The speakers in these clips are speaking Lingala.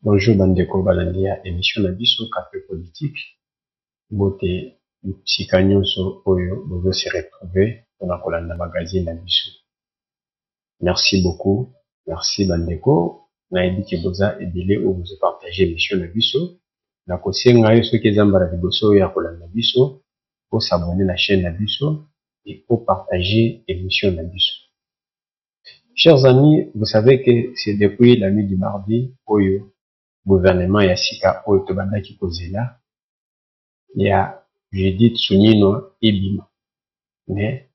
Bonjour Bandeko Balandia, émission na biso Café Politique. Bote Sikanyoso Oyo, vous se retrouver dans la colonne magazine na biso. Merci beaucoup. Merci Bandeko. Na ebiki boza ebele où vous partagez émission na biso. Na kosenga yo ceux qui zambara liboso ya colonne na biso, pour s'abonner à la chaîne na biso et pour partager émission na biso. Chers amis, vous savez que c'est depuis la nuit du mardi Oyo gouvernement ya sika oyo tobandaki kozela ya Judith Suminwa ebima, mais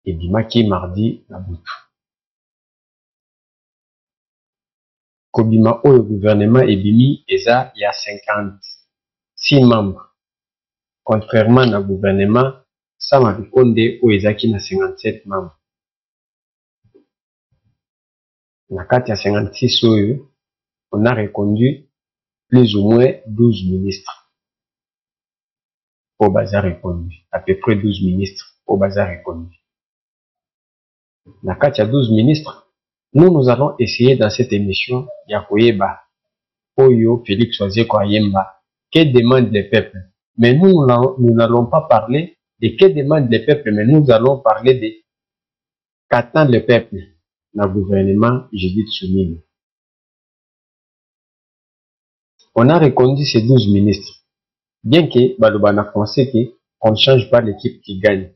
ebimaki mardi na butu. Kobima oyo gouvernement ebimi eza ya 56 membres, contrairement na gouvernement Sama Lukonde oyo ezaki na 57 membres. Na kati ya 56 oyo on a reconduit plus ou moins 12 ministres au bazar reconduit. À peu près 12 ministres au bazar reconduit. Na kati ya 12 ministres, nous allons essayer dans cette émission ya koyeba Oyo Félix Oisier Koyemba, que demande le peuple. Mais nous n'allons pas parler de que demande le peuple, mais nous allons parler de qu'attend le peuple dans le gouvernement Judith Suminwa. On a reconduit ces 12 ministres. Bien que, Balobana français, qu'on ne change pas l'équipe qui gagne.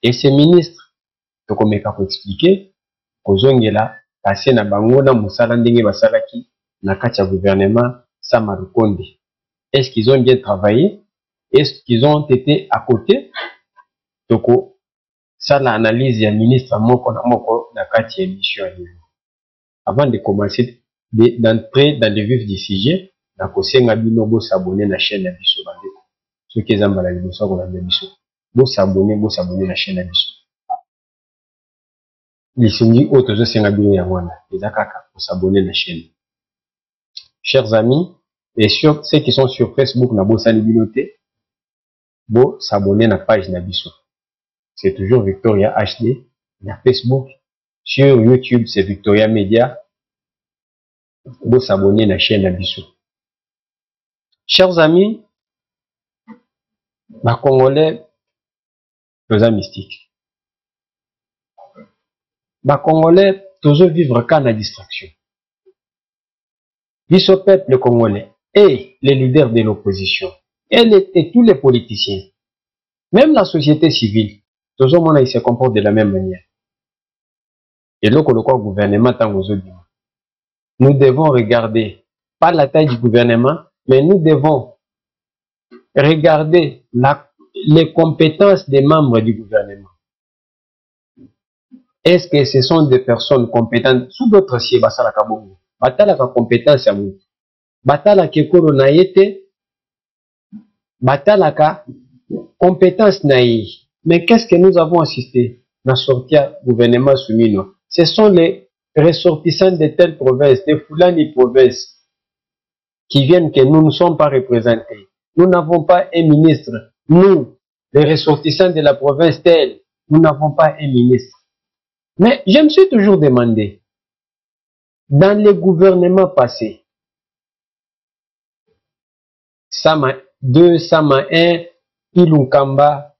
Et ces ministres, donc on m'a expliqué, Kozongela, passé na bango na musala ndenge basalaki na kati ya gouvernement Sama Lukonde. Est-ce qu'ils ont bien travaillé? Est-ce qu'ils ont été à côté? Donc, ça l'analyse ya ministre moko na moko na kati ya émission. Avant de commencer, d'entrer dans le vif du sujet, na kosenga bino bo s'abonner na chaîne ya biso bandeko. Ceux qui zamba la biso ko la biso. Bo s'abonner na chaîne ya biso. Lisingi otozo senga bino ya wana. Ezakaka pour s'abonner na chaîne. Chers amis, et sur ceux qui sont sur Facebook na bo sali binoté, bo s'abonner na page na biso. C'est toujours Victoria HD na Facebook, sur YouTube c'est Victoria Media. Bo s'abonner na chaîne na biso. Chers amis, ma Congolais, les mystiques. Ma Congolais, toujours vivre qu'à la distraction. Biso peuple congolais et les leaders de l'opposition et tous les politiciens, même la société civile, toujours mon ils se comportent de la même manière. Et là, le gouvernement nous devons regarder pas la taille du gouvernement, mais nous devons regarder les compétences des membres du gouvernement. Est-ce que ce sont des personnes compétentes? Sous d'autres sièges, basala kabongo. Batala ka compétence ya mou. Batala ke koro na yete. Batala ka compétence na yi. Mais qu'est-ce que nous avons assisté dans sortir gouvernement Suminwa? Ce sont les ressortissants de telle province, de Fulani province, qui viennent que nous ne sommes pas représentés. Nous n'avons pas un ministre. Nous, les ressortissants de la province telle, nous n'avons pas un ministre. Mais je me suis toujours demandé, dans les gouvernements passés, Sama 2, Sama 1, Ilunkamba,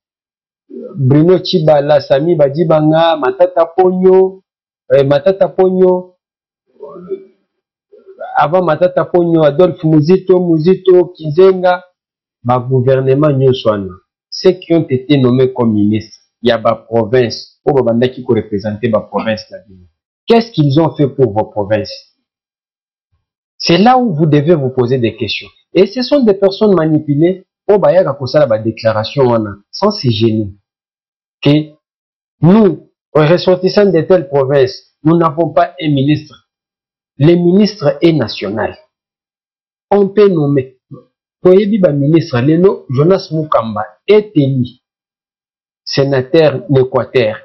Bruno Chibala, Sami Badibanga, Matata Pogno, avant Matata Pogno, Adolphe Muzito, Kizenga, ma gouvernement Nyoswana, ceux qui ont été nommés comme ministres, il y a ma province, pour Babanda qui représenter ma province. Qu'est-ce qu'ils ont fait pour vos provinces? C'est là où vous devez vous poser des questions. Et ce sont des personnes manipulées, pour Bayaka Kosala ba déclaration sans se gêner. Que nous, ressortissants de telle province, nous n'avons pas un ministre. Le ministre est national. On peut nommer. Toyebi ba ministre, Lelo Jonas Mukamba est élu sénateur d'Équateur,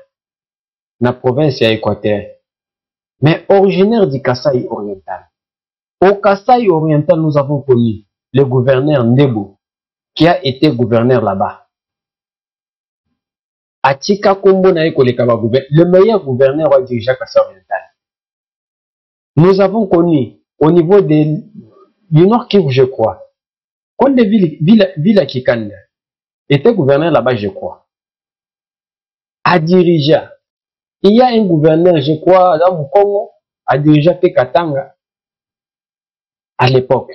na province ya Équateur, mais originaire du Kasaï oriental. Au Kasaï oriental, nous avons connu le gouverneur Ndebo, qui a été gouverneur là-bas. Atika Kombo na le meilleur gouverneur a dirigé Kasaï oriental. Nous avons connu au niveau de du Nord Kivu, je crois. Konde Villa Kikanda était gouverneur là-bas, je crois. A dirigé. Il y a un gouverneur, je crois, dans le Congo, a dirigé Katanga à l'époque.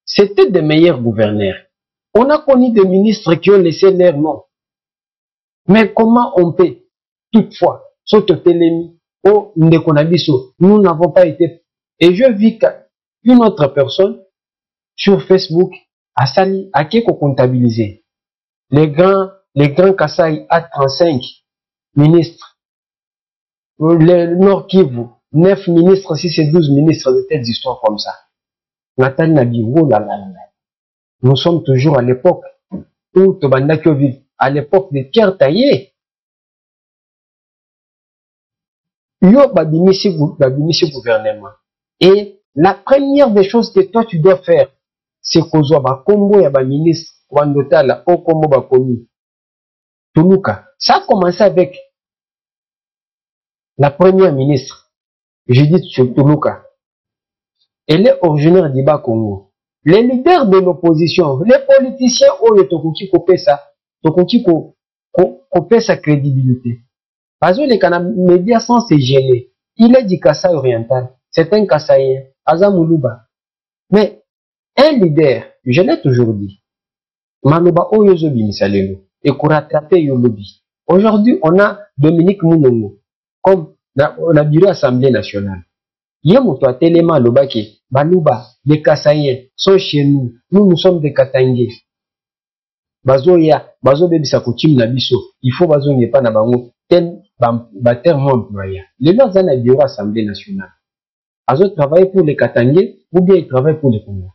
C'était des meilleurs gouverneurs. On a connu des ministres qui ont laissé leur nom. Mais comment on peut, toutefois, s'auto-télémi, oh, nous n'avons pas été. Et je vis qu'une autre personne sur Facebook a sali, a quelque comptabilisé. Les grands Kassai A35 ministres, le Nord Kivu, 9 ministres, si c'est 12 ministres de telles histoires comme ça. Nathalie Nabi, oh là là là. Nous sommes toujours à l'époque où Tobandakio vit, à l'époque de Pierre Taillé. Yo babimisi gouvernement. Et la première des choses que toi tu dois faire, c'est qu'on soit ba combo ya ba ministre, Wandotala, au combo ba komi. Tuluka. Ça a commencé avec la première ministre, Judith Tuluka. Elle est originaire du Bas-Congo. Les leaders de l'opposition, les politiciens, oh, le Tokuki kopé sa crédibilité. Parce que les médias sont se gêner. Il est du Kassai oriental. C'est un Kassaïen. Azamoulouba. Mais, un leader, je l'ai toujours dit, Manoba Oyozobi Misalelo, et pour rattraper Yolobi. Aujourd'hui, on a Dominique Mounongo, comme la bureau Assemblée nationale. Yemoto Telema Lobaki, Balouba, les Kassaïens sont chez nous. Nous sommes des Katangés. Bazoya, Bazo Bebisa Koutim Nabiso, il faut Bazo n'est pas Nabango, tel Bater employé. Les gens dans la bureau Assemblée nationale. Bazo travaille pour les Katangés ou bien ils travaillent pour les Congo.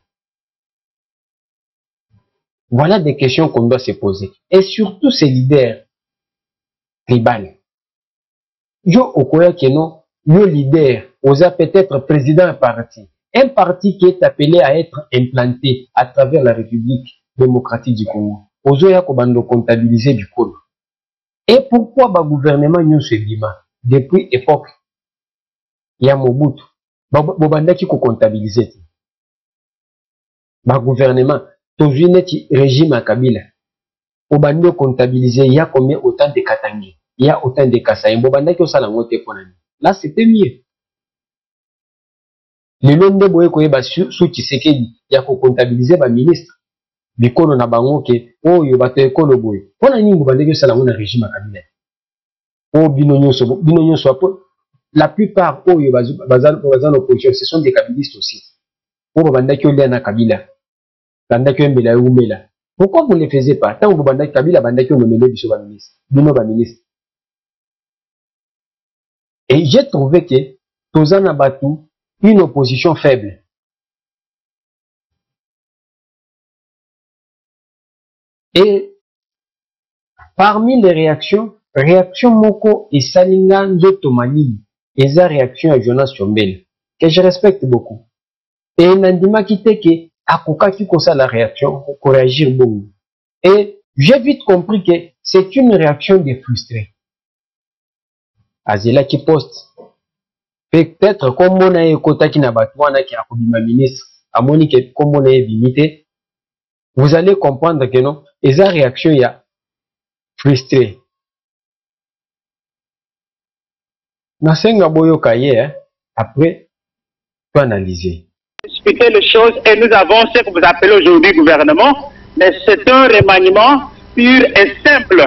Voilà des questions qu'on doit se poser. Et surtout ces leaders tribaux. Yo Okoya Keno, yo leader, osa peut-être président d'un parti. Un parti qui est appelé à être implanté à travers la République démocratique du Congo. Ozoya Kobando comptabiliser du Congo. Et pourquoi le gouvernement nous se bima depuis l'époque il y a Mobutu, Bobanda qui comptabiliser. Le gouvernement, toujours net régime à Kabila. Bobanda comptabiliser, il y a combien autant de Katangé, il y a autant de Kassaï. Bobanda qui au salangote ponani. Là c'était mieux. Le nom de Boye Koyeba sous Tshisekedi, il y a comptabiliser le ministre. Bikono na bango ke oh yo bato ekolo boye pona ningu bandeke sala ngona régime à Kabila oh bino nyonso apo la plupart oh yo bazan opposition ce sont des kabilistes aussi oh bandaki olia na Kabila bandaki mbela umela pourquoi vous ne le faisiez pas tant que bandaki Kabila bandaki nomele biso ba ministre bino ba ministre et j'ai trouvé que tozana batu une opposition faible. Et parmi les réactions Moko et Salinga Nzotomali, et sa réaction à Jonas Chombel, que je respecte beaucoup. Et Nandima Kiteke a kokaki kosa la réaction pour réagir beaucoup. Et j'ai vite compris que c'est une réaction de frustré. Azela qui poste. Peut-être comme on a écouté qui n'a pas qui a commis ma ministre, à Monique comme on a limité, vous allez comprendre que non. Et sa réaction, il y a frustré. Nasenga boyo kaye, après, tu analyser. Expliquer les choses et nous avons ce que vous appelez aujourd'hui gouvernement, mais c'est un remaniement pur et simple.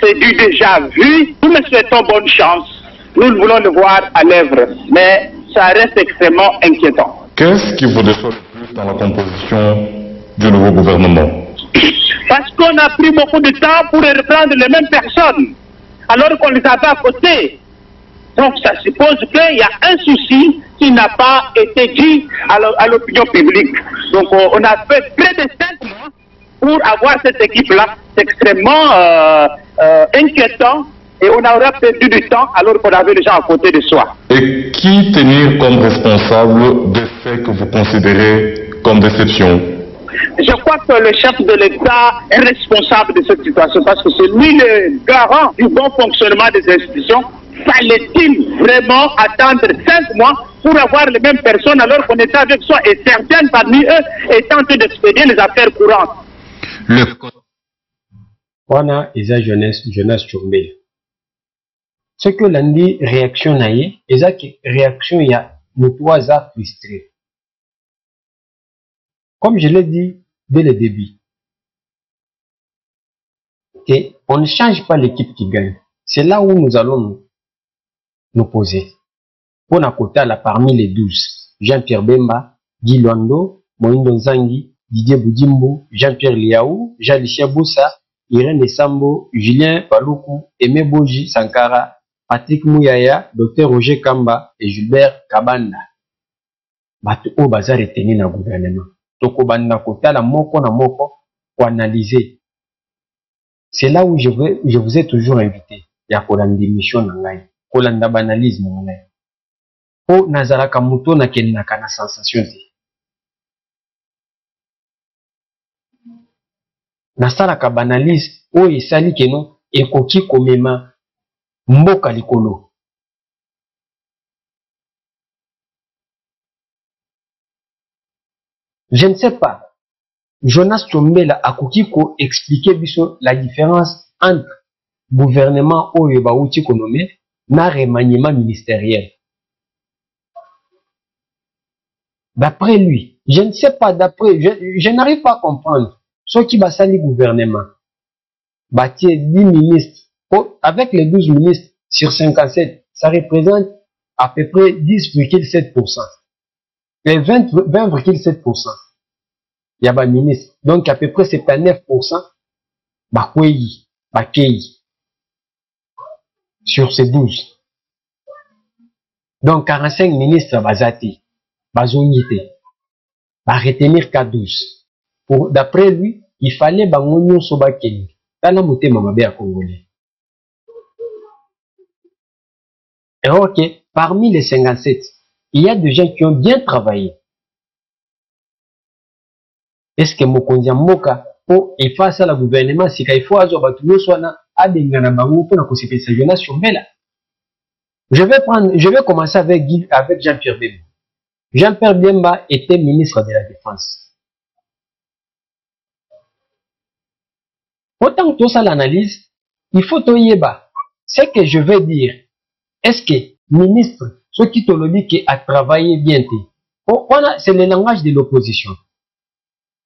C'est du déjà vu. Nous nous souhaitons bonne chance. Nous voulons le voir à l'œuvre, mais ça reste extrêmement inquiétant. Qu'est-ce qui vous déçoit le plus dans la composition du nouveau gouvernement? Parce qu'on a pris beaucoup de temps pour reprendre les mêmes personnes, alors qu'on les avait à côté. Donc ça suppose qu'il y a un souci qui n'a pas été dit à l'opinion publique. Donc on a fait près de 5 mois pour avoir cette équipe-là. C'est extrêmement inquiétant et on aurait perdu du temps alors qu'on avait les gens à côté de soi. Et qui tenir comme responsable des faits que vous considérez comme déception? Je crois que le chef de l'État est responsable de cette situation parce que c'est lui le garant du bon fonctionnement des institutions. Fallait-il vraiment attendre 5 mois pour avoir les mêmes personnes alors qu'on était avec soi et certaines parmi eux étant en train d'expédier les affaires courantes? Wana eza jeunesse Tchombela. Ce que l'andi réaction naïe, eza que réaction ya mutuaza frustré. Comme je l'ai dit dès le début, on ne change pas l'équipe qui gagne. C'est là où nous allons nous poser. Pour Nakota, là, parmi les 12, Jean-Pierre Bemba, Guy Luando, Moindo Nzangi, Didier Boudimbo, Jean-Pierre Liaou, Jean-Lichia Boussa, Irène Sambo, Julien Paloukou, Aimé Boji Sankara, Patrick Mouyaya, Dr Roger Kamba et Gilbert Kabanda. Bato o baza retenu na gouvernement. Toko banda kota la moko na moko pour analyser. C'est là où je vous ai toujours invité. Ya kolanda mission na ngai, kolanda banalise na ngai. Po nazalaka muto na kenaka na sensation te. Nasalaka banalise o esali keno ekoki komema mboka likolo. Je ne sais pas. Jonas Tchombela a ko expliquer biso la différence entre gouvernement oyo bauti konome na remaniement ministériel. D'après lui, je ne sais pas, je n'arrive pas à comprendre ce qui va salir gouvernement. Bâtir 10 ministres, avec les 12 ministres sur 57, ça représente à peu près 10,7%. Et 20,7%. Il y a des ministres. Donc à peu près 79%. Bakweyi, Bakeyi. Sur ces 12. Donc 45 ministres bazati. Bazonité. Va retenir qu'à 12. D'après lui, il fallait bangonyo sobakeli. Tala moté mamabe à Congolais. Et ok, parmi les 57, il y a des gens qui ont bien travaillé. Est-ce que Mokonzi Mboka pour effacer le gouvernement si il faut azo batuyo swana abengana bango pour na kosepesa Jonas Tchombela? Je vais commencer avec Jean-Pierre Bemba. Jean-Pierre Bemba était ministre de la Défense. Autant que tout ça l'analyse, il faut toyeba. Ce que je vais dire, est-ce que ministre, ce qui te le dit qui a travaillé bien, c'est le langage de l'opposition.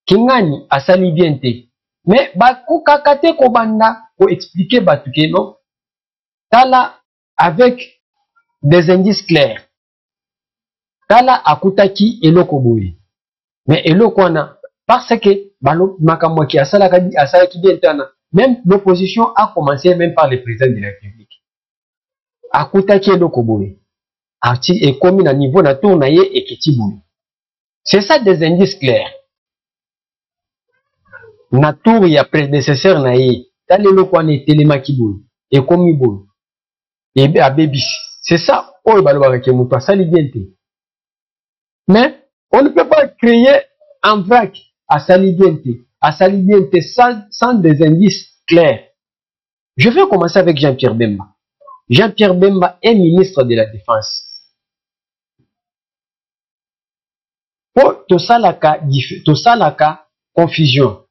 Kingani a sali bien te. Mais baku kakate kobanda pour expliquer batuke non. Tala avec des indices clairs. Tala akutaki eloko boye. Mais eloko wana parce que balo makamwa ki asalaki bien tana. Même l'opposition a commencé même par le président de la République. Akutaki eloko boye. Ati et comme na niveau na tour na ye ekiti boye. C'est ça des indices clairs. Na tour ya prédécesseur na ye, tali loko ane telemaki boye, et komi boye, et baby. C'est ça, oh balobaka ke muto asali bien te. Mais on ne peut pas créer un vrac asali bien te, sans des indices clairs. Je vais commencer avec Jean-Pierre Bemba. Jean-Pierre Bemba est ministre de la Défense. Pour tout ça la confusion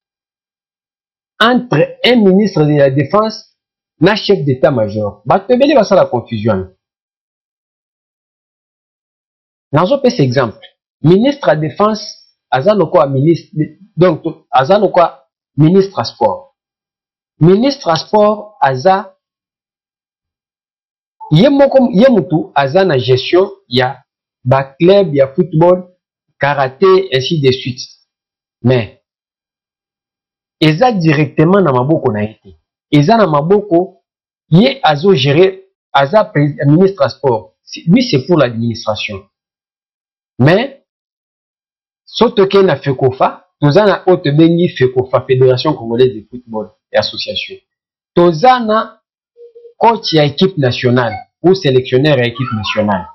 entre un ministre de la Défense et un chef d'état-major. Batebele va ça la confusion. Dans un petit exemple, ministre de la Défense, azaloko ministre, donc azaloko ministre à sport. Ministre à sport, aza yemutu aza na gestion ya ba club ya football, karaté, ainsi de suite. Mais eza directement na maboko na été. Eza na maboko ye azo gérer aza ministre à sport. Lui c'est pour l'administration. Mais sotoke na FECOFA, toza na haute bengi FECOFA, Fédération Congolaise de Football et Association. Toza na coach ya équipe nationale ou sélectionneur à équipe nationale.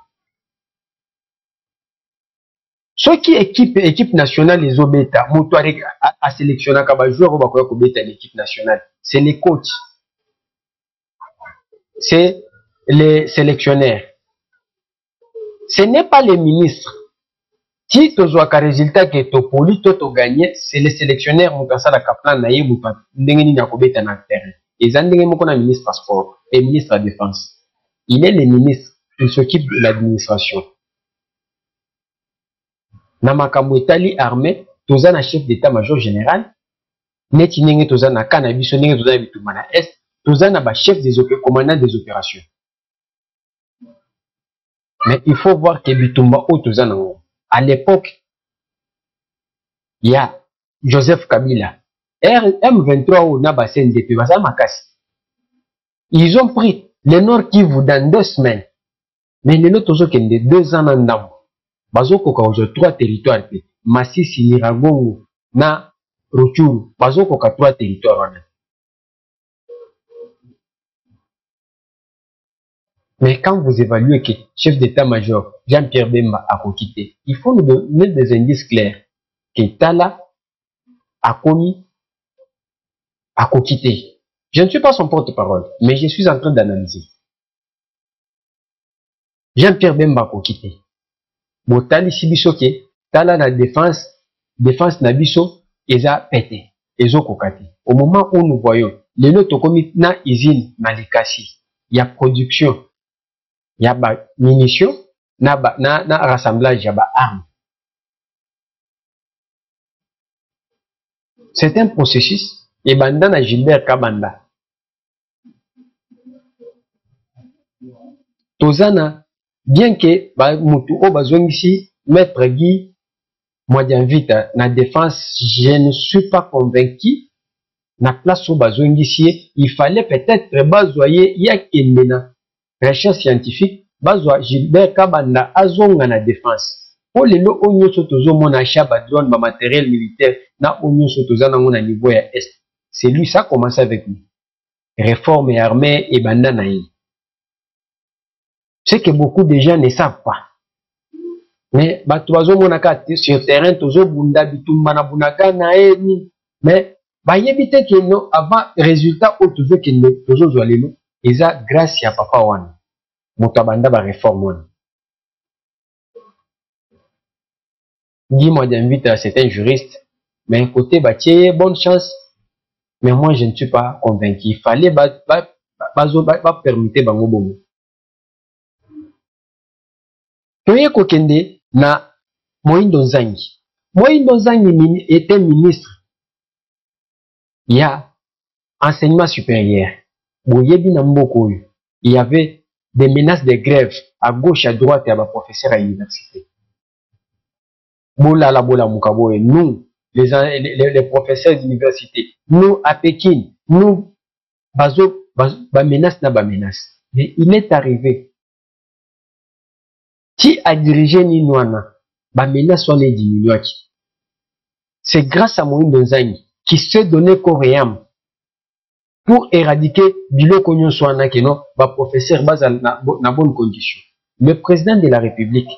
Ceux qui équipe nationale les obéta, moto a sélectionné kaba joueur ou bakoya kobeta l'équipe nationale, c'est les coachs. C'est les sélectionneurs. Ce n'est pas les ministres. Si tu as un résultat que tu poli, tu as gagné, c'est les sélectionneurs qui ont fait la plan na yebu pa ndengeni na kobeta na terrain. Et ça ndenge moko na ministre sport et ministre de la défense. Il est le ministre, il s'occupe de l'administration. Na makambo etali armée, toza na chef d'état-major général, neti ndenge toza na kana biso ndenge toza na bitumba na est, toza na ba chef des commandants des opérations. Mais il faut voir que bitumba o toza na ngo. À l'époque, il y a Joseph Kabila. M23 ou Naba CNDP, ils ont pris le Nord Kivu dans 2 semaines. Mais les autres ont 2 ans en dam. Bazo koka ozo 3 territoires. Masisi, Niragongo, na Ruchuru. Bazo koka 3 territoires. Mais quand vous évaluez que chef d'état-major Jean-Pierre Bemba a quitté, il faut nous donner des indices clairs que Tala a commis, a quitté. Je ne suis pas son porte-parole, mais je suis en train d'analyser. Jean-Pierre Bemba a quitté. Botali Sibisoke, Tala na défense na biso, eza pété, ezo kokate. Au moment où nous voyons, les lots commis na usine na Likasi, il y a production. Il y a des munitions, na rassemblage, il y a des armes. C'est un processus. Et banda na Gilbert Kabanda. Tozana, bien que mutu o bazongisi maître Guy Mwadianvita na défense, je ne suis pas convaincu. Na place au bazongisi, il fallait peut-être bazoyer yakendena. Recherche scientifique, bazwa Gilbert Kabanda azonga na défense. Pour les lots onyo sotozo mona chaba drone ba matériel militaire na onyo sotoza na ngona niveau ya est. C'est lui ça commence avec lui. Réforme et armée et banda na yi. C'est que beaucoup de gens ne savent pas. Mais bato bazo mona ka sur terrain tozo bunda bitumba na bunaka na ni. Mais ba yebite que no avant résultat au tozo que no tozo zo lelo. Eza grâce à papa wana. Motabanda ba réforme wana. Guy Mwadianvita, c'est un juriste, mais côté bâtier, bonne chance. Mais moi, je ne suis pas convaincu. Il fallait permettre bango bongo. Toye kokende na Moïndo Nzangi. Moïndo Nzangi était ministre. Il y a enseignement supérieur. Boyebi na mboko yu. Il y avait des menaces de grève à gauche, à droite et à professeurs à l'université. Bola la bola mukaboye, nous, les professeurs d'université, nous à Pékin, nous, bazo, ba menace na ba menace. Mais il est arrivé. Qui a dirigé Ninouana, ba menace sont les diminués. C'est grâce à Moïndo Nzangi qui s'est donné corps et âme pour éradiquer biloko nyonso wana keno ba professeur baza na bonne condition. Le président de la République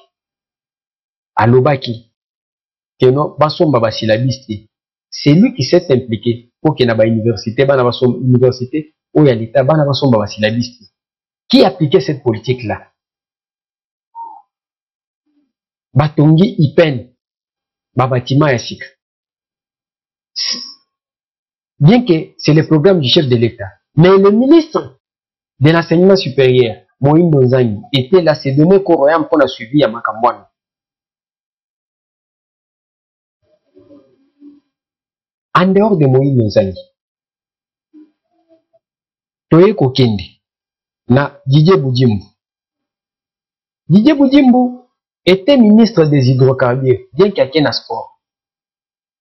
alobaki keno basomba ba syllabiste. C'est lui qui s'est impliqué pour que na ba université bana basomba université ou ya l'état bana basomba ba syllabiste. Qui appliquait cette politique là? Batongi Ipen ba bâtiment ya sika. Bien que c'est le programme du chef de l'État. Mais le ministre de l'enseignement supérieur, Moïndo Nzangi, était là, c'est donné coréen pour la suivi à Makambouane. En dehors de Moïndo Nzangi, Toye Kokende, na Didier Boudjimbu. Didier Boudjimbu était ministre des hydrocarbures, bien qu'il y ait un sport.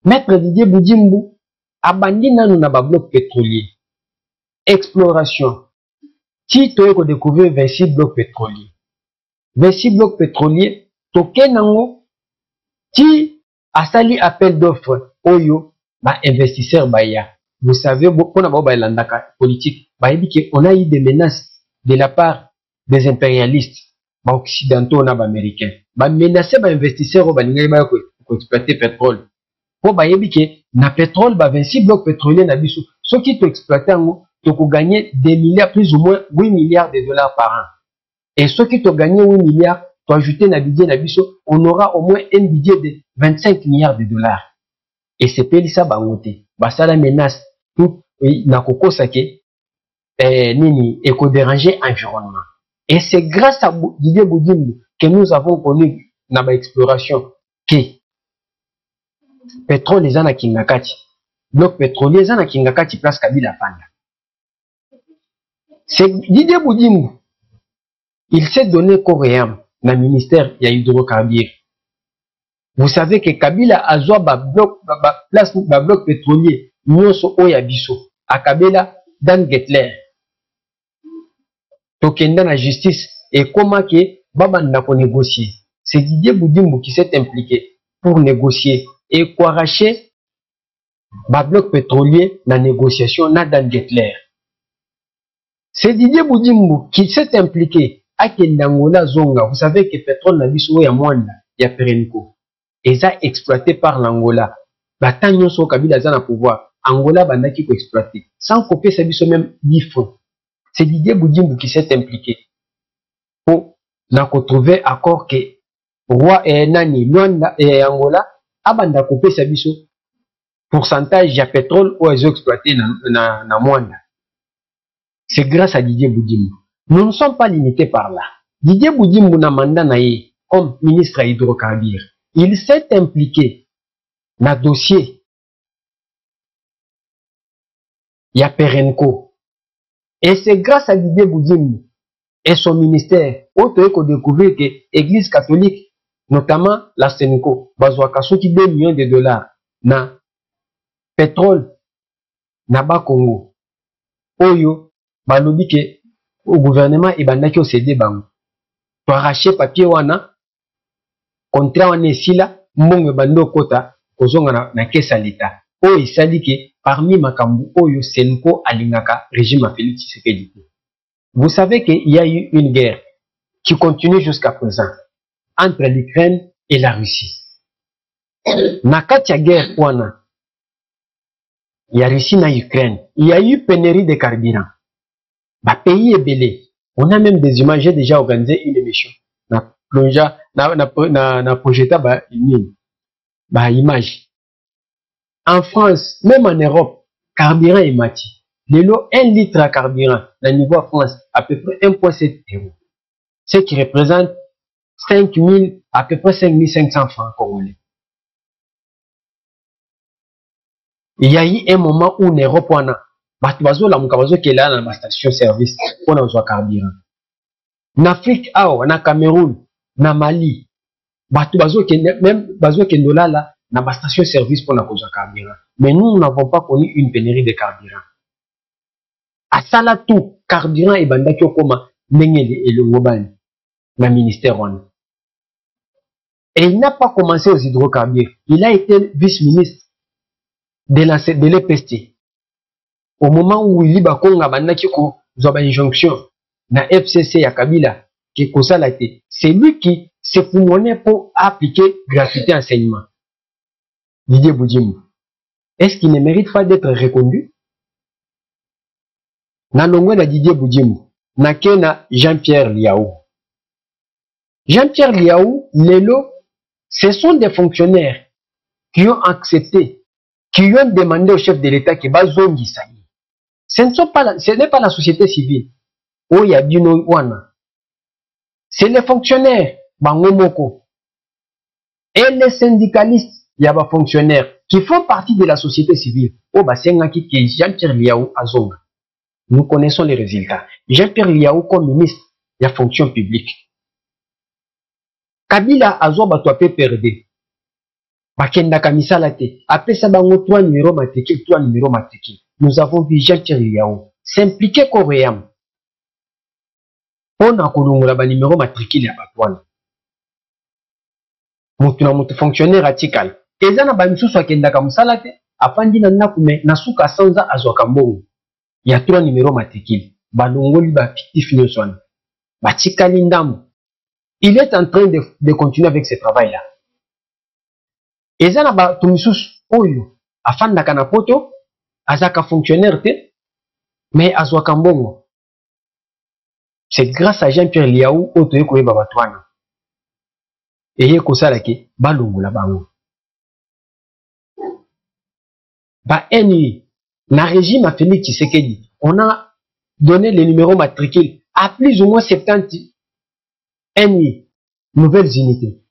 Maître Didier Boudjimbu abandi nanu na ba bloc pétrolier. Exploration. Si tu as découvert 26 blocs pétroliers. 26 blocs pétroliers, toke nango, si asali appel d'offres, oyo, ba investisseur baya. Vous savez, on a ba landaka politique. Ba dit qu'on a eu des menaces de la part des impérialistes, ba occidentaux na ba américains. Ba menacer ba investisseurs ba lingai ba ko exploiter pétrole. Pour bayebi que na pétrole ba 26 blocs pétroliers na biso, ceux qui t'ont exploité en tu peux gagner des milliards, plus ou moins 8 milliards de dollars par an. Et ceux qui ont gagné 8 milliards, tu ajouté un budget d'Abisso, on aura au moins un budget de 25 milliards de dollars. Et c'est payé ça bangote. Ça la menace tout na koko sake nini éco-déranger environnement. Et c'est grâce à Didier Boudimbo que nous avons connu dans l'exploration que pétrole les ana kingakati. Bloc pétrolier les ana kingakati place Kabila Fanda. C'est Didier Boudimbo. Il s'est donné corps et âme dans le ministère de l'hydrocarbure. Vous savez que Kabila a joué un bloc pétrolier, Nyonso Oyabiso, à Kabila, Dan Getler. Tokenda la justice et comment que Baba n'a pas négocié. C'est Didier Boudimbo qui s'est impliqué pour négocier et pour arracher le bloc pétrolier dans la négociation na Dan Getler. C'est Didier Boudimbo qui s'est impliqué à Kendangola Zonga. Vous savez que le pétrole n'a biso ya Mwanda, ya Perenco. Et ça exploité par l'Angola. Batanyo so Kabila za na pouvoir. Angola bandaki ko exploiter. Sans copier sa biso même 10 francs. C'est Didier Boudimbo qui s'est impliqué pour trouver accord que roi et nani Luanda et Angola abanda copier sa biso pourcentage de pétrole ou ils exploité na Mwanda. C'est grâce à Didier Boudimbo. Nous ne sommes pas limités par là. Didier Boudimbo na mandat naïe comme ministre à hydrocarbures. Il s'est impliqué dans le dossier. Il y a Perenco. Et c'est grâce à Didier Boudimbo et son ministère qu'on a découvert que l'Église catholique, notamment la Sénico, a sorti 2 millions de dollars dans pétrole, dans le Congo. Oyo, balobi que au gouvernement, il a cédé bango. Tu arraché papier wana, contrat wana esila, mbongo bando kota, kozonga na kesa l'État. Oyo isali que parmi makambu oyo Senko alingaka régime à Félix Tshisekedi. Vous savez qu'il y a eu une guerre qui continue jusqu'à présent entre l'Ukraine et la Russie. Nakati ya guerre wana, il y a Russie na Ukraine, il y a eu pénurie de carburant. Ba pays est belé. On a même des images, j'ai déjà organisé une émission. Na plonja, na projeta ba image. En France, même en Europe, carburant est mati. Le lot 1 litre à carburant, dans le niveau de France, à peu près 1,7 €. Ce qui représente 5000, à peu près 5500 francs congolais. Il y a eu un moment où en Europe, on a Batbazo la mukabazo qui est là dans la station service pour nous carburant. En Afrique, en Cameroun, en Mali, Batbazo qui même bazo qui est là dans la station service pour nous carburant. Mais nous n'avons pas connu une pénurie de carburant. À ça là tout carburant et bandaki okoma nengele et le global dans le ministère one. Et il n'a pas commencé aux hydrocarbures. Il a été vice-ministre de l'EPST. Au moment où il y a une injonction dans FCC à Kabila, c'est lui qui s'est foumonné pour appliquer gratuité enseignement. Didier Boudimbo. Est-ce qu'il ne mérite pas d'être reconnu? Nanongwe na Didier Boudimbo. Nakena Jean-Pierre Liaou. Jean-Pierre Liaou, Lelo, ce sont des fonctionnaires qui ont accepté, qui ont demandé au chef de l'État que Bazongi Saï. Ce n'est pas la société civile. Oh, il y a Dino Wana. C'est les fonctionnaires, Bangomoko. Et les syndicalistes, il y a des fonctionnaires qui font partie de la société civile. Oh, Basengaki qui est Jean-Pierre Liaou Azonga. Nous connaissons les résultats. Jean-Pierre Liaou comme ministre, il y a fonction publique. Kabila Azoba Toapé perdé. Bakenda Kamisalate. Après ça, bango 3 numéros matricule, 3 numéros matricule. Nous avons vu Jean-Pierre Liaou s'impliquer coréen. On a connu le numéro matricule à Batouane. Moutou fonctionnaire radical. Et ça n'a pas mis sous sa kenda Kamisalate. Afandi na nakume na suka sanza azwakambongo. Il y a 3 numéros matricules. Balongoli ba fictif nyoswan. Batikali ndamu. Il est en train de continuer avec ce travail-là. Et ça n'a pas tumisus oyo. Afanda kanapoto. Azaka fonctionnaire te. Mais azwakambongo. C'est grâce à Jean-Pierre Liaou otoye koyeba bato wana eye kosala ke balongola bango ba eni na régime à Félix Tshisekedi on a donné les numéros matricules à plus ou moins 70 eni nouvelles unités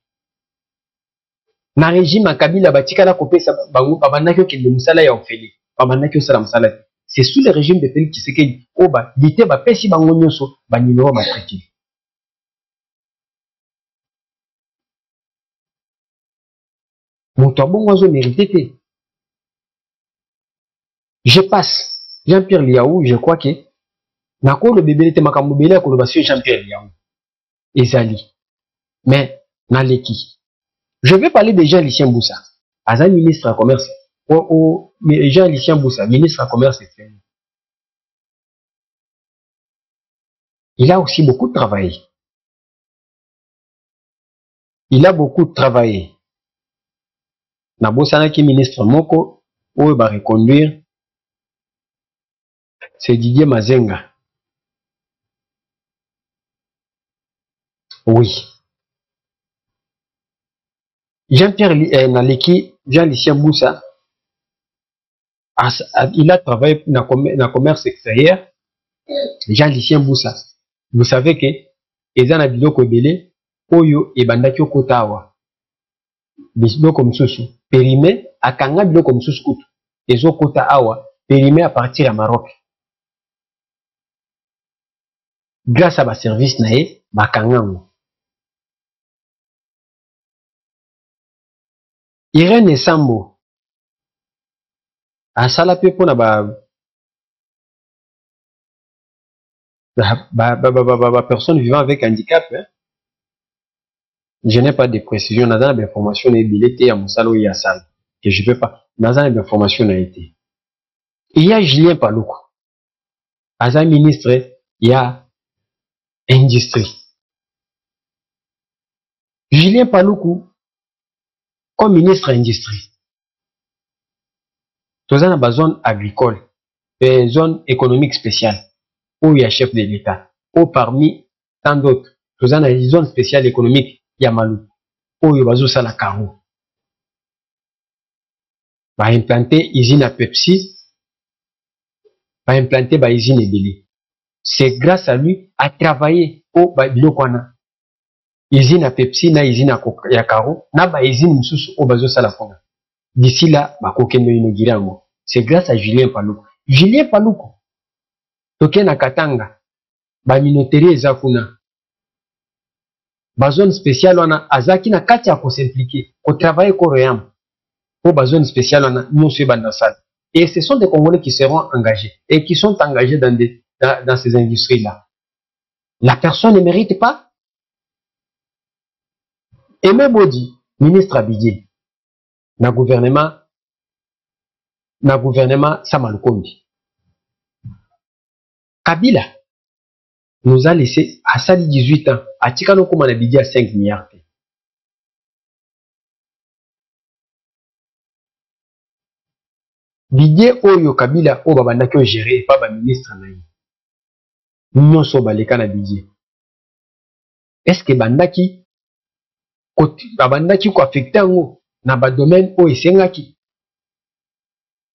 na régime à Kabila batikala kopesa bango babandaki okende musala ya ofeli babandaki osala musala te. C'est sous le régime de Félix Tshisekedi oba dite bapesi bango nyonso ba numéro matricule. Moto abongo azo mérité te. Je passe Jean-Pierre Liaou, je crois que nako le bébé te makambo bele ko le basio Jean-Pierre Liaou ezali mais naleki. Je vais parler de Jean-Lucien Boussa, Azan ministre du commerce. Jean-Lucien Boussa, ministre du commerce extérieur. Il a aussi beaucoup travaillé. Il a beaucoup travaillé. Nabosana qui ministre moko ou va reconduire, c'est Didier Mazenga. Oui. Jean-Pierre Naleki, Jean-Lucien Boussa, il a travaillé dans le commerce extérieur. Jean-Lucien Boussa. Vous savez que ezana biloko ebele oyo ebandaki okotawa. Biloko msusu périmé akanga biloko msusu kutu. Ezokota awa périmé à partir à Maroc. Grâce à ba service nae bakangango. Irène Sambo asala pe pona personne vivant avec handicap, hein? Je n'ai pas de précision. Dans l'information, il y a Moussalo Yassal, que je ne peux pas. Dans l'information, il y a Julien Paloukou. As un ministre, il y a industrie. Julien Paloukou, comme ministre industrie, tout ça dans la zone agricole, et zone économique spéciale, où il y a chef de l'État, ou parmi tant d'autres, tout ça dans la zone spéciale économique, il y a Malou, où il y a Bazoussa la Carreau. Va implanter usine à Pepsi, va implanter ba usine Ebele. C'est grâce à lui à travailler au Bilokwana. Usine à Pepsi, na usine à Carreau, na ba usine Moussous au Bazoussa la Fonga. D'ici là, ba kokendo inauguré yango. C'est grâce à Julien Paloukou. Julien Paloukou, toke na Katanga, ba minoterie ezakuna. Ba zone spéciale wana azaki na kati ya ko s'impliquer, ko travailler ko réam. Pour ba zone spéciale wana nyonso bandasal. Et ce sont des Congolais qui seront engagés et qui sont engagés dans ces industries-là. La personne ne mérite pas. Aimé Bodi, ministre Abidjan, na gouvernement Samalukondi. Kabila nous a laissé à Sali 18 ans, à Tikano Kouma Abidjan à 5 milliards. Bidye oyo Kabila o babandaki o gérer pas ba ministre na ye. Nyonso baleka na bidye. Est-ce que bandaki ko affecter ngo na ba domaine o esengaki?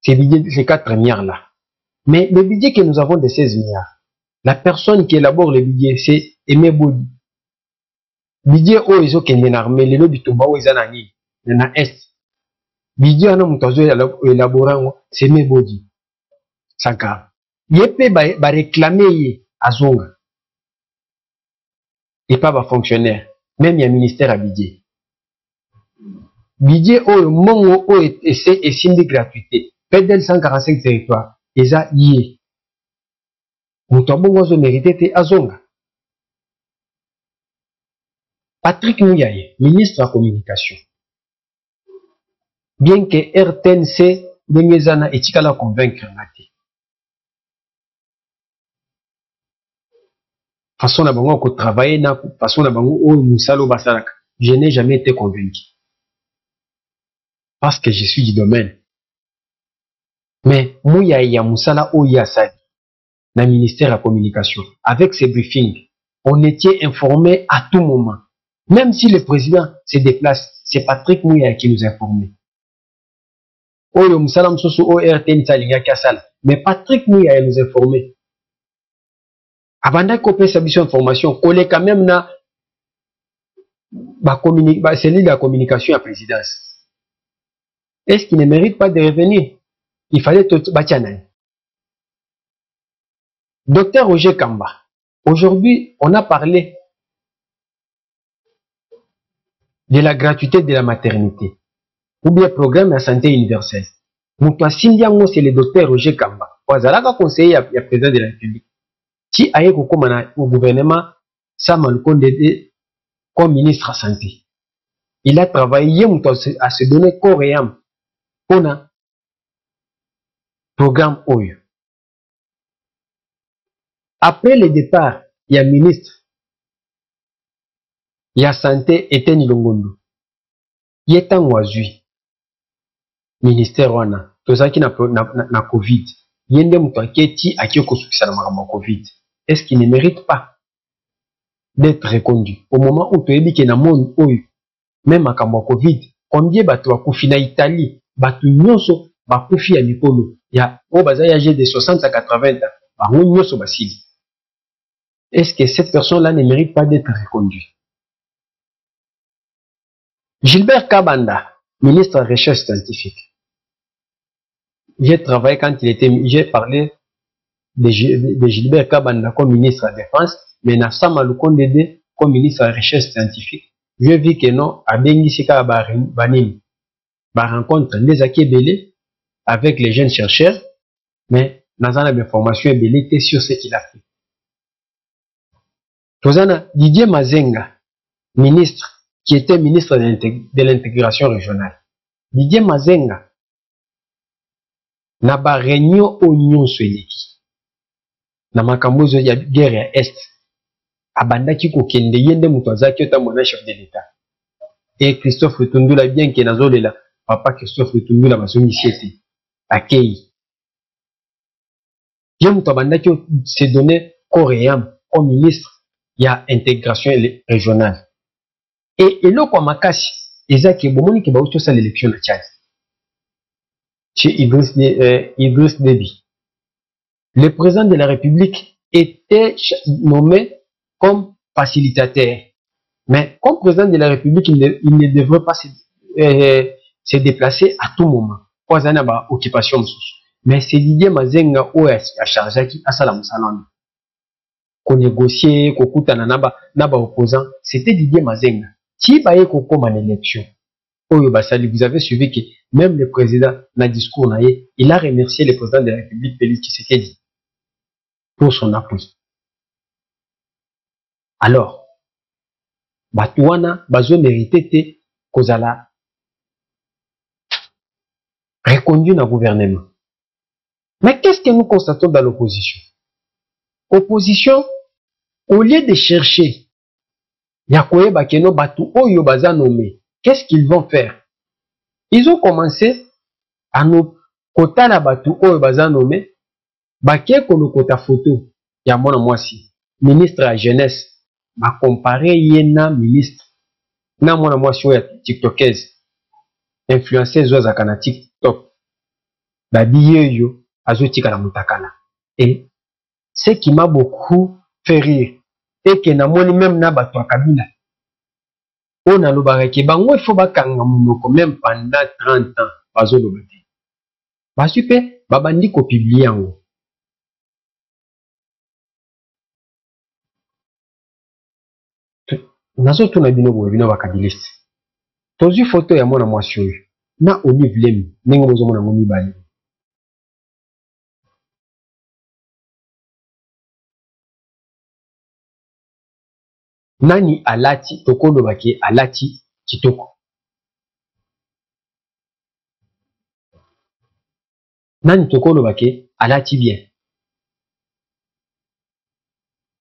C'est bidye ces 4 milliards là. Mais le budget que nous avons de 16 milliards, la personne qui élabore le budget c'est Aimé Bodi. Budget o ezo kende na armée le bitumba o ezana ngi na est. Budget ana mutazo élaborer c'est Aimé Bodi. Saka. Yepe ba réclamer ye azonga. Et pas ba fonctionnaire, même il y a ministère à budget. Budget o mongo o et sindi gratuité. PEDEL 145 territoires. Eza yé. Moutambongo zo mérité te azonga. Patrick Mouyaye, ministre de la communication. Bien que RTNC Demezana et Tikala convaincre Nati. Façon na bango ko travailler na façon na bango o musalo basalaka. Je n'ai jamais été convaincu. Parce que je suis du domaine. Mais Mouyaye ya musala o yasali na ministère de la communication avec ses briefings on était informé à tout moment. Même si le président se déplace, c'est Patrick Mouya qui nous informait. Oyo Msalam Soso ORTN Salinga Kassal. Mais Patrick Mouya nous informait. Abanda kopé sa information, collé quand même na cellule de la communication à la présidence. Est-ce qu'il ne mérite pas de revenir? Il fallait tout bâtir. Docteur Roger Kamba, aujourd'hui, on a parlé de la gratuité de la maternité, ou bien programme de la santé universelle. Moutoua Sindiango, c'est le docteur Roger Kamba. Ouazalaka conseiller à président de la République. Si aye kokomana au gouvernement, Saman Kondede, comme ministre de la santé. Il a travaillé à se donner corps et âme pour un programme OYO. Après le départ, il y a ministre, il y a santé et Tenilongondo. Il y a un oisui. Ministère wana. Tout ça qui n'a Covid. Il y a un moutoaketi à qui on a Covid. Est-ce qu'il ne mérite pas d'être reconduit? Au moment où tu as dit qu'il y a un monde OYO, même à Covid, combien de gens qui en Italie, batu nyonso bakufi ya mikolo ya o baza âgé de 60 à 80 ans, ba nyonso basili. Est-ce que cette personne-là ne mérite pas d'être reconduite? Gilbert Kabanda, ministre de la Recherche scientifique. J'ai travaillé quand j'ai parlé de Gilbert Kabanda comme ministre de la Défense, mais Nassam Alukondede comme ministre de la Recherche scientifique. Je vis que non, à Bengisika Banim, rencontre les Akébélé avec les jeunes chercheurs, mais dans une information ébélée sur ce qu'il a fait. Tozana Didier Mazenga, ministre, qui était ministre de l'intégration régionale. Didier Mazenga, n'a pas réunion au Nyon Suéliki. N'a pas kambozo ya guerre à Est. Abanda ki kokende yende mutwaza ki otamona chef de l'État. Et Christophe Rutundula, bien qu'il n'azole là, papa Christophe Rutundula m'a soumis siété. Akei. Bien mutwabanda ki s'est donné coréen au ministre, il y a intégration régionale. Et là, quoi, Makasi, Isaac Bomoni qui va aussi à l'élection de Tchad. Chez Idriss Déby. Le président de la République était nommé comme facilitateur. Mais comme président de la République, il ne devrait pas se déplacer à tout moment. Pas une occupation. Mais c'est Didier Mazenga où a chargé qui a salam salon. Qu'on négociait, qu'on coûte naba opposant. C'était Didier Mazenga. Si vous avez une élection, vous avez suivi que même le président, dans le discours, il a remercié le président de la République, Félix Tshisekedi, pour son appui. Alors, Batouana, Bazo mérité Kozala reconduit dans le gouvernement. Mais qu'est-ce que nous constatons dans l'opposition? Opposition, au lieu de chercher, qu'est-ce qu'ils vont faire? Ils ont commencé à nous kota la batu oyo baza nommé, baké ko kota photo ya mwana mwasi, ministre de la jeunesse, ba comparer yena ministre na mwana mwasi oyo TikTokeuse, influenceuse oyo zakana TikTok, babiye yo azotika la mutakala. Et ce qui m'a beaucoup fait rire, et que namoni même na batu ya Kabila, on a l'obareke, bango il faut bakanga munoko même pendant 30 ans, bazo lobate. Basupe, babandi ko publier yango. Nazo tuna bino bakabiliste. Tozu photo ya mwana mwasi oyo. Na Olive Lemi, ndenge bozo mona ngomi bali. Nani alati tokolo bake alati kitoko. Nani tokolo bake alati bien.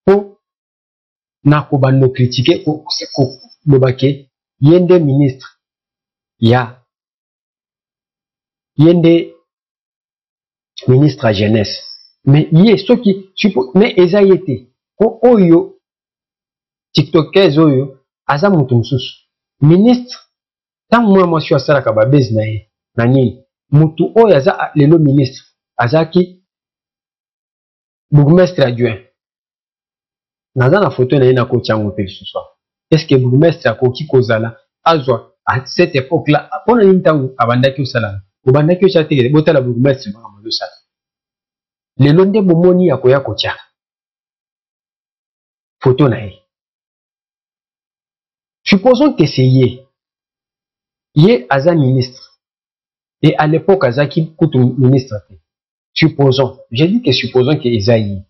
Po na ko bando critiquer ko lo bake yende ministre ya yende ministre à jeunesse. Mais yé ce qui mais ezayete ko oyo tiktokers oyo aza mutu mususu ministre ntango mwana mwasi oyo asalaka babezi na ye na nini mutu oyo aza lelo ministre azalaki bourgmestre adjoint naza na foto na ye nakoti yango mpe lisusu est ce que bourgmestre akoki kozala azwa à cette époque là mpona nini ntango abandaki osala obandaki osala tekele botala bourgmestre makambo azosala lelo nde bomoni akoya kotya photo na ye. Supposons que c'est Yé aza ministre. Et à l'époque, Azaki Koutou ministre. Supposons. J'ai dit que supposons que Esaïe.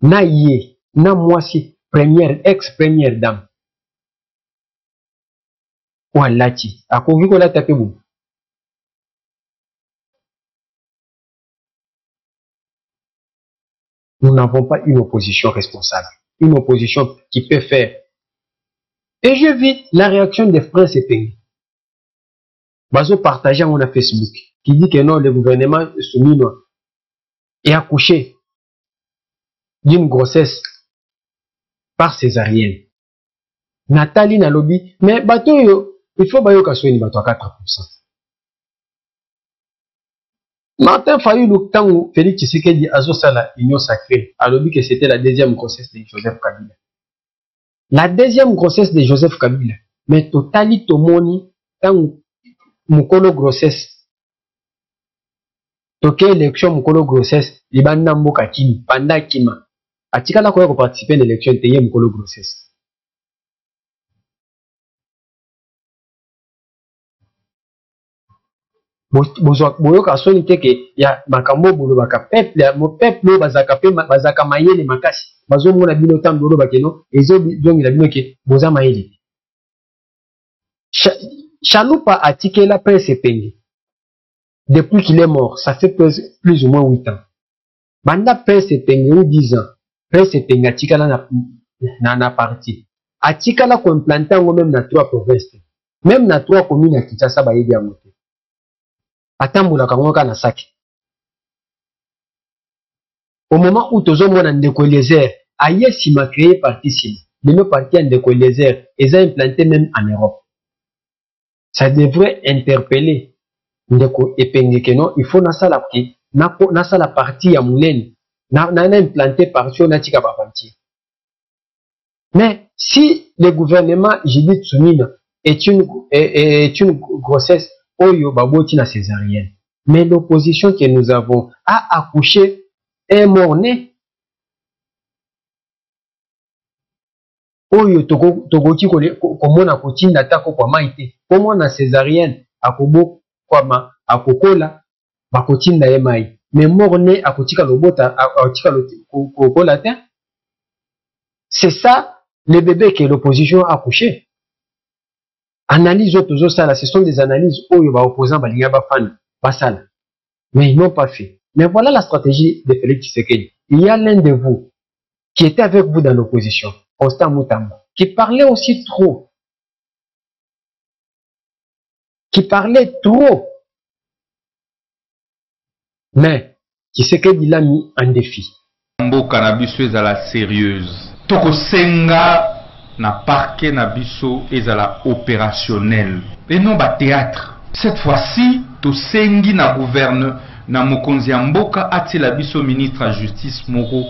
Na Yé, na moi si première, ex-première dame. Oualati. Akogi ko la tape vous. Nous n'avons pas une opposition responsable. Une opposition qui peut faire. Et je vis la réaction des frères Sepeng. Bazo partagé mon Facebook qui dit que non, le gouvernement soumis est accouché d'une grossesse par césarienne. Nathalie na lobby, mais bateau yo, il faut bayo kasoni bateau à 4%. Martin Fayulu tango Félix Tshisekedi azo sala union sacrée a lobby que c'était la deuxième grossesse de Joseph Kabila. La deuxième grossesse de Joseph Kabila, mais totali tomoni tango mukolo grossesse. Toke élection mukolo grossesse, libanda mboka kini, panda kima. Atika la koya ko participer à l'élection teye mukolo grossesse. Boyoka soni teke ya makambo bolo baka peuple, mo peuple bazaka pe bazaka mayele makasi. Bazo mona bino tambo bolo bakeno, ezo dongi la bino ke boza mayele. Chaloupa a tiqué la presse Sepeng. Depuis qu'il est mort, ça fait plus ou moins 8 ans. Banda presse Sepeng ou 10 ans. Presse Sepeng a tiqué la na partie. A tiqué la qu'on implanté même na 3 provinces. Même na 3 communes à Kinshasa ba yebi amote. Atamboula kangoka na saki. Au moment où tozo mona ndeko Lézère, aye sima créé parti sima. Le parti en ndeko Lézère, ils ont implanté même en Europe. Ça devrait interpeller ndeko epengeke non, il faut nasala ki nasala parti ya munene na implanté parti on a tika ba parti. Mais si le gouvernement Judith Soumina est une grossesse oyo baboti na césarienne, mais l'opposition que nous avons a accouché un mort-né oyo togoki komona kotinda tako kwa maite komo na césarienne akobo kwa akokola bakotinda ye mai mais mort-né akotika lobota akotika kokola te. C'est ça le bébé que l'opposition a accouché. Analyse autres ça, ce sont des analyses où les opposants balinga bafan basal, mais ils n'ont pas fait. Mais voilà la stratégie de Félix Tshisekedi. Il y a l'un de vous qui était avec vous dans l'opposition, Constant Mutamba, qui parlait aussi trop, qui parlait trop, mais Tshisekedi l'a mis en défi. Mbo cannabis à la sérieuse. Toko senga na parquet na biso ezala opérationnel et non ba théâtre. Cette fois-ci to sengi na gouverne na mokonzi ya mboka ati la biso ministre à justice moko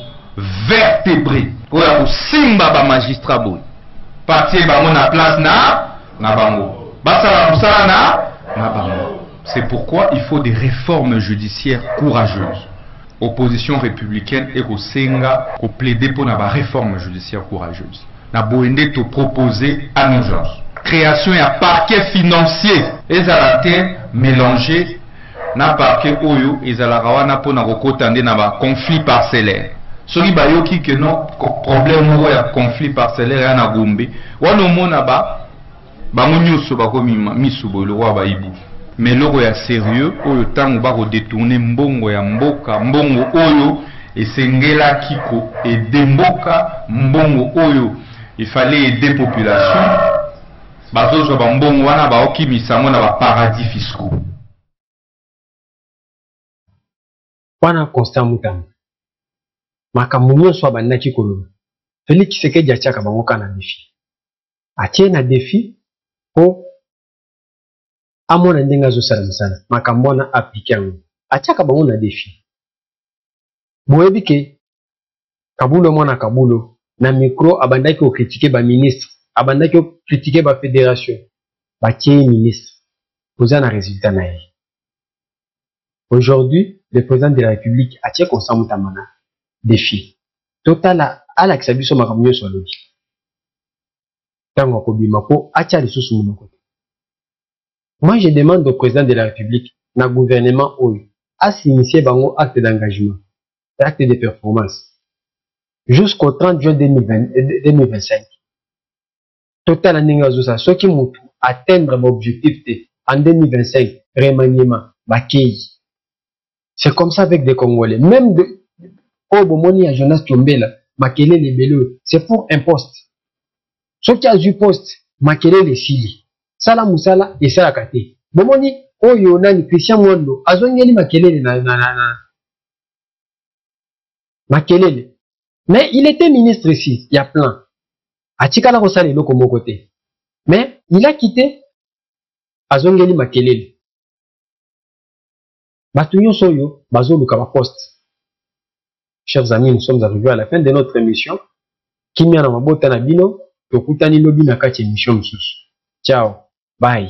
vertébré oya ko simba ba magistrat boy parti ba na place na bango basala musala na bango. C'est pourquoi il faut des réformes judiciaires courageuses. Opposition républicaine et ko senga ko plaider pour na ba réforme judiciaire courageuse. Na boende to proposer à nos gens. Création ya parquet financier. Ezalate mélanger na parquet oyo ezalaka wana pona kokotande na ba conflit parcellaire. Soki bayoki que non problème oyo ya conflit parcellaire ya na Gombe. Wana mona ba munyoso bakomi misubo le roi ba ibu. Mais loko ya sérieux oyo tango ba ko détourner mbongo ya mboka mbongo oyo esengela kiko et demboka mbongo oyo. Il fallait aider la population. Bazozo bambongo wana baoki misango na ba paradis fiscaux. Wana Constant Mutamba. Makambo nyonso abandaki koloba. Félix Tshisekedi atiaka bango ka na défi. Atie na défi po amona ndenge azosala mosala makambo wana aplike yango. Atiaka bango na défi. Boyebi ke Kabulo mwana Kabulo na micro abandaki ko critiquer ba ministre, abandaki ko critiquer ba fédération. Batie ministre. Posa na résultat na ye. Aujourd'hui, le président de la République a tiré constamment un défi. Total à l'accès makamyo sur l'autre. Tango kobima po atia les sous mon côté. Moi, je demande au président de la République, na gouvernement oyo, à s'initier bango acte d'engagement, acte de performance, jusqu'au 30 juin 2025. Total à Ningazosa, ceux qui m'ont atteindre mon objectif en 2025, remaniement, bakei. C'est comme ça avec des Congolais. Même de Obomoni à Jonas Tchombela, Makele les Beleux, c'est pour un poste. Ceux qui ont eu poste, Makele les Sili. Sala Moussala et Sala Kate. Bomoni, Oyo Nani, Christian Mondo, Azongeli Makele Makele. Mais il était ministre ici, il y a plein. Atikala Rosale Loko mon côté. Mais il a quitté Azongeli Makele. Batuyon Soyo, Bazo Lukaba Post. Chers amis, nous sommes arrivés à la fin de notre émission. Kimi Anamabota Nabino, Tokutani Lobi Nakati émission. Ciao, bye.